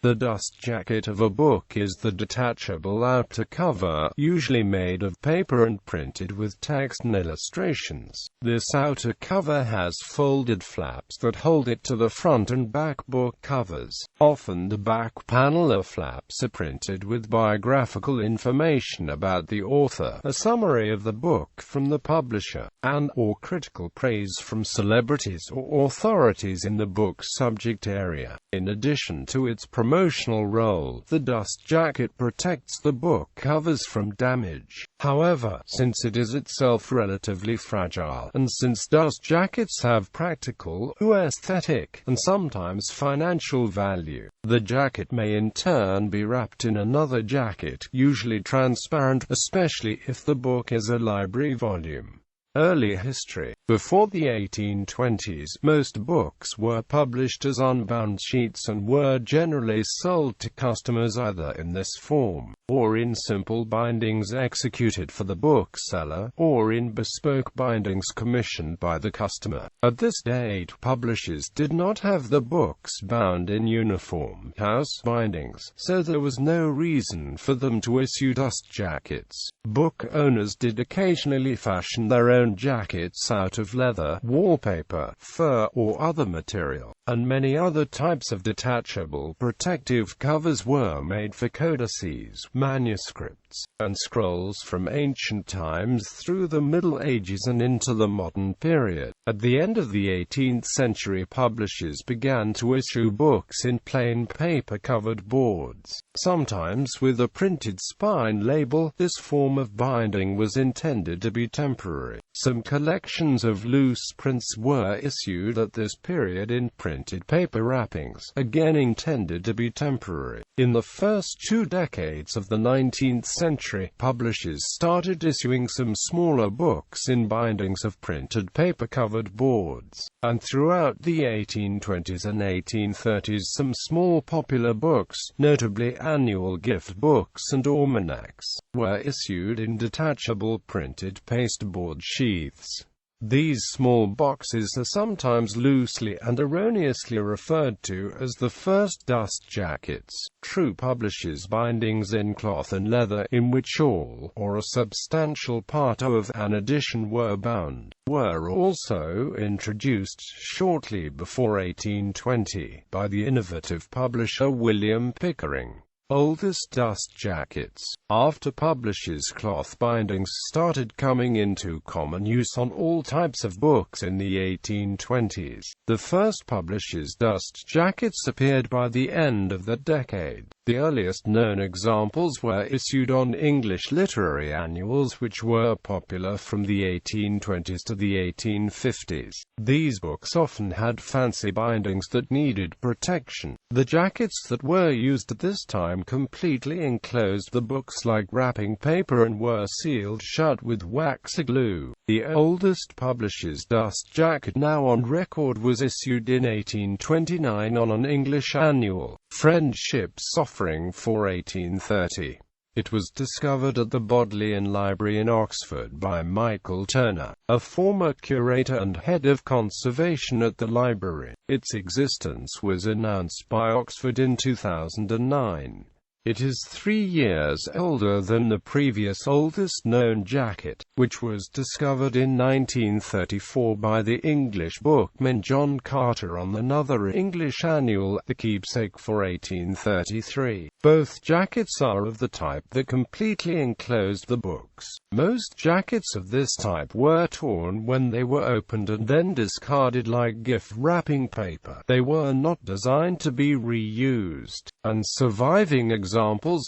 The dust jacket of a book is the detachable outer cover, usually made of paper and printed with text and illustrations. This outer cover has folded flaps that hold it to the front and back book covers. Often the back panel or flaps are printed with biographical information about the author, a summary of the book from the publisher, and/or critical praise from celebrities or authorities in the book's subject area. In addition to its promotional role, the dust jacket protects the book covers from damage. However, since it is itself relatively fragile, and since dust jackets have practical, aesthetic, and sometimes financial value, the jacket may in turn be wrapped in another jacket, usually transparent, especially if the book is a library volume. Early history. Before the 1820s, most books were published as unbound sheets and were generally sold to customers either in this form, or in simple bindings executed for the bookseller, or in bespoke bindings commissioned by the customer. At this date, publishers did not have the books bound in uniform house bindings, so there was no reason for them to issue dust jackets. Book owners did occasionally fashion their own jackets out of leather, wallpaper, fur, or other material, and many other types of detachable protective covers were made for codices, manuscripts, and scrolls from ancient times through the Middle Ages and into the modern period. At the end of the 18th century, publishers began to issue books in plain paper-covered boards, sometimes with a printed spine label. This form of binding was intended to be temporary. Some collections of loose prints were issued at this period in printed paper wrappings, again intended to be temporary. In the first 2 decades of the 19th century, publishers started issuing some smaller books in bindings of printed paper-covered boards, and throughout the 1820s and 1830s some small popular books, notably annual gift books and almanacs, were issued in detachable printed pasteboard sheaths. These small boxes are sometimes loosely and erroneously referred to as the first dust jackets. True publishers' bindings in cloth and leather, in which all, or a substantial part of, an edition were bound, were also introduced shortly before 1820 by the innovative publisher William Pickering. Oldest dust jackets. After publishers' cloth bindings started coming into common use on all types of books in the 1820s, the first publishers' dust jackets appeared by the end of that decade. The earliest known examples were issued on English literary annuals, which were popular from the 1820s to the 1850s. These books often had fancy bindings that needed protection. The jackets that were used at this time completely enclosed the books like wrapping paper and were sealed shut with waxy glue. The oldest publisher's dust jacket now on record was issued in 1829 on an English annual, Friendship's offering for 1830. It was discovered at the Bodleian Library in Oxford by Michael Turner, a former curator and head of conservation at the library. Its existence was announced by Oxford in 2009. It is 3 years older than the previous oldest known jacket, which was discovered in 1934 by the English bookman John Carter on another English annual, The Keepsake for 1833. Both jackets are of the type that completely enclosed the books. Most jackets of this type were torn when they were opened and then discarded like gift wrapping paper. They were not designed to be reused, and surviving examples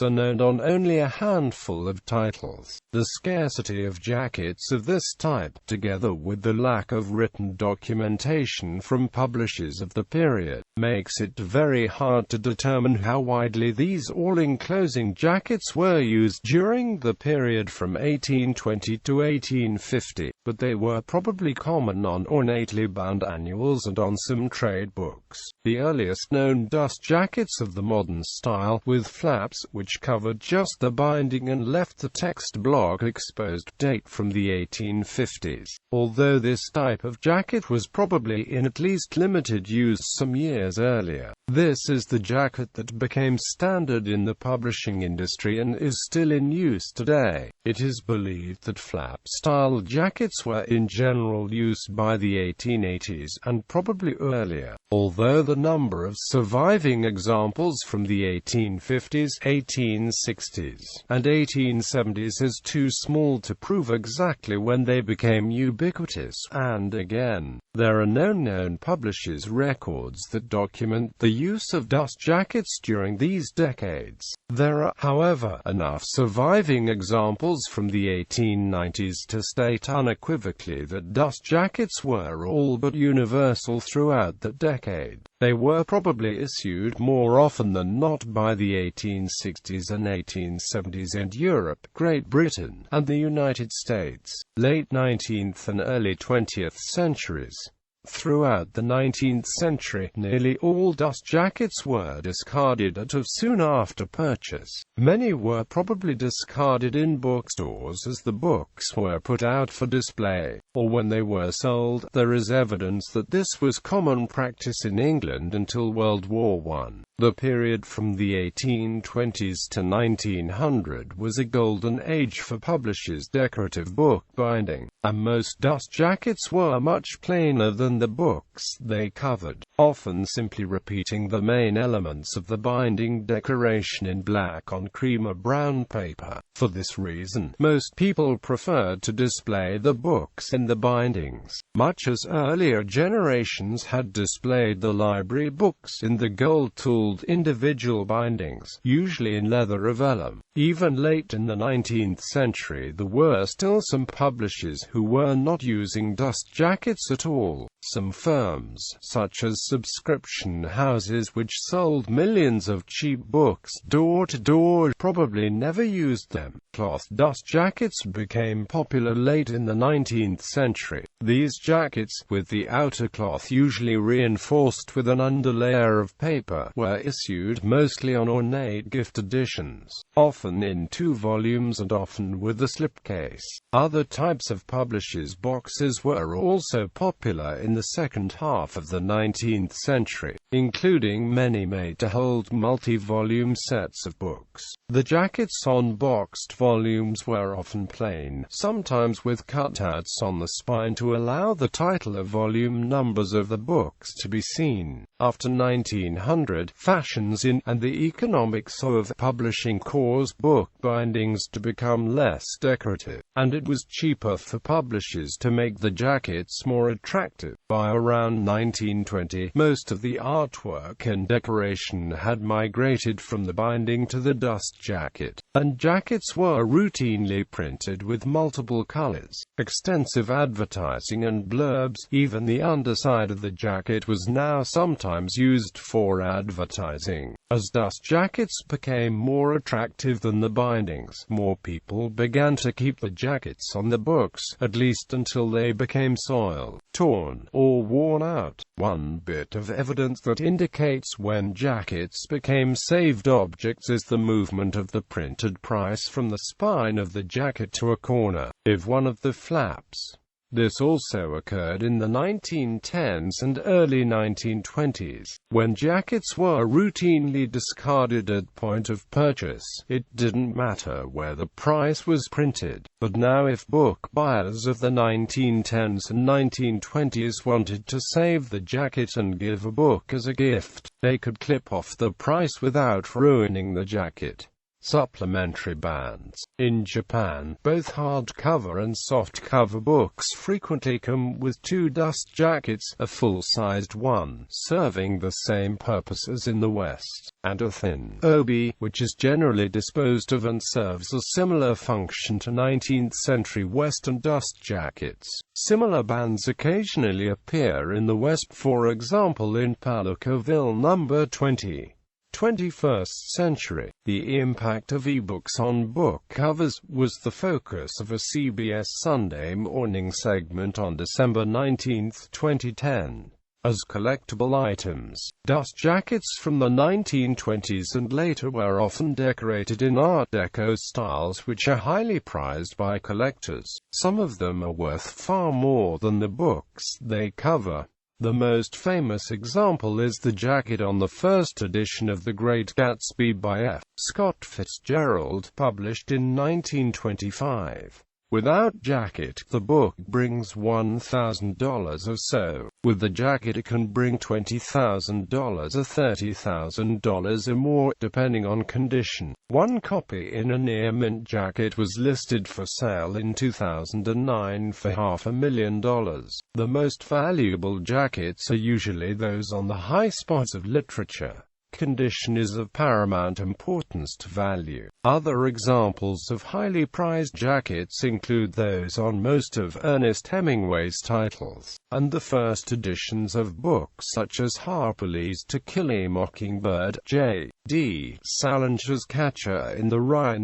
are known on only a handful of titles. The scarcity of jackets of this type, together with the lack of written documentation from publishers of the period, makes it very hard to determine how widely these all-enclosing jackets were used during the period from 1820 to 1850, but they were probably common on ornately bound annuals and on some trade books. The earliest known dust jackets of the modern style, with flat flaps, which covered just the binding and left the text block exposed, date from the 1850s. Although this type of jacket was probably in at least limited use some years earlier, this is the jacket that became standard in the publishing industry and is still in use today. It is believed that flap-style jackets were in general use by the 1880s and probably earlier, although the number of surviving examples from the 1850s, 1860s, and 1870s is too small to prove exactly when they became ubiquitous, and again, there are no known publishers' records that document the use of dust jackets during these decades. There are, however, enough surviving examples from the 1890s to state unequivocally that dust jackets were all but universal throughout the decade. They were probably issued more often than not by the 1860s and 1870s in Europe, Great Britain, and the United States, late 19th and early 20th centuries. Throughout the 19th century, nearly all dust jackets were discarded at or soon after purchase. Many were probably discarded in bookstores as the books were put out for display, or when they were sold. There is evidence that this was common practice in England until World War I. The period from the 1820s to 1900 was a golden age for publishers' decorative book binding, and most dust jackets were much plainer than the books they covered, often simply repeating the main elements of the binding decoration in black on cream or brown paper. For this reason, most people preferred to display the books in the bindings, much as earlier generations had displayed the library books in the gold-tooled individual bindings, usually in leather or vellum. Even late in the 19th century, there were still some publishers who were not using dust jackets at all. Some firms, such as subscription houses which sold millions of cheap books door to door, probably never used them. Cloth dust jackets became popular late in the 19th century. These jackets, with the outer cloth usually reinforced with an underlayer of paper, were issued mostly on ornate gift editions, often in 2 volumes and often with a slipcase. Other types of publishers' boxes were also popular in the second half of the 19th century, including many made to hold multi-volume sets of books. The jackets on boxed volumes were often plain, sometimes with cutouts on the spine to allow the title or volume numbers of the books to be seen. After 1900, fashions in and the economics of publishing caused book bindings to become less decorative, and it was cheaper for publishers to make the jackets more attractive. By around 1920, most of the artwork and decoration had migrated from the binding to the dust jacket, and jackets were routinely printed with multiple colors, extensive advertising and blurbs. Even the underside of the jacket was now sometimes used for advertising. As dust jackets became more attractive than the bindings, more people began to keep the jackets on the books, at least until they became soiled, torn, or worn out. One bit of evidence that indicates when jackets became saved objects is the movement of the printed price from the spine of the jacket to a corner of one of the flaps. This also occurred in the 1910s and early 1920s, when jackets were routinely discarded at point of purchase. It didn't matter where the price was printed. But now if book buyers of the 1910s and 1920s wanted to save the jacket and give a book as a gift, they could clip off the price without ruining the jacket. Supplementary bands. In Japan, both hardcover and softcover books frequently come with 2 dust jackets, a full-sized one, serving the same purpose as in the West, and a thin obi, which is generally disposed of and serves a similar function to 19th-century Western dust jackets. Similar bands occasionally appear in the West, for example in Palakoville No. 20. 21st century. The impact of ebooks on book covers was the focus of a CBS Sunday morning segment on December 19, 2010. as collectible items. Dust jackets from the 1920s and later were often decorated in Art Deco styles which are highly prized by collectors. Some of them are worth far more than the books they cover. The most famous example is the jacket on the first edition of The Great Gatsby by F. Scott Fitzgerald, published in 1925. Without jacket, the book brings $1,000 or so. With the jacket it can bring $20,000 or $30,000 or more, depending on condition. One copy in a near-mint jacket was listed for sale in 2009 for $500,000. The most valuable jackets are usually those on the high spots of literature. Condition is of paramount importance to value. Other examples of highly prized jackets include those on most of Ernest Hemingway's titles, and the first editions of books such as Harper Lee's To Kill a Mockingbird, J.D. Salinger's Catcher in the Rye,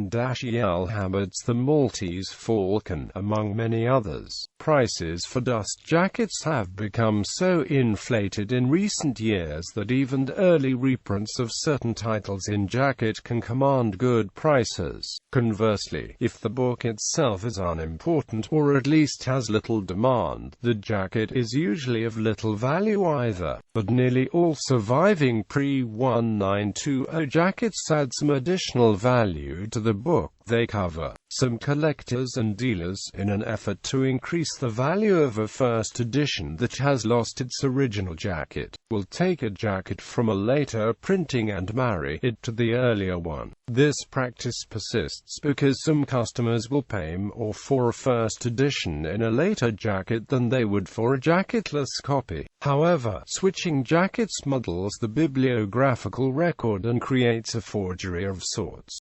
E.L. Hubbard's The Maltese Falcon, among many others. Prices for dust jackets have become so inflated in recent years that even early reprints of certain titles in jacket can command good prices. Conversely, if the book itself is unimportant or at least has little demand, the jacket is usually of little value either. But nearly all surviving pre-1920 jackets add some additional value to the book they cover. Some collectors and dealers, in an effort to increase the value of a first edition that has lost its original jacket, will take a jacket from a later printing and marry it to the earlier one. This practice persists because some customers will pay more for a first edition in a later jacket than they would for a jacketless copy. However, switching jackets muddles the bibliographical record and creates a forgery of sorts.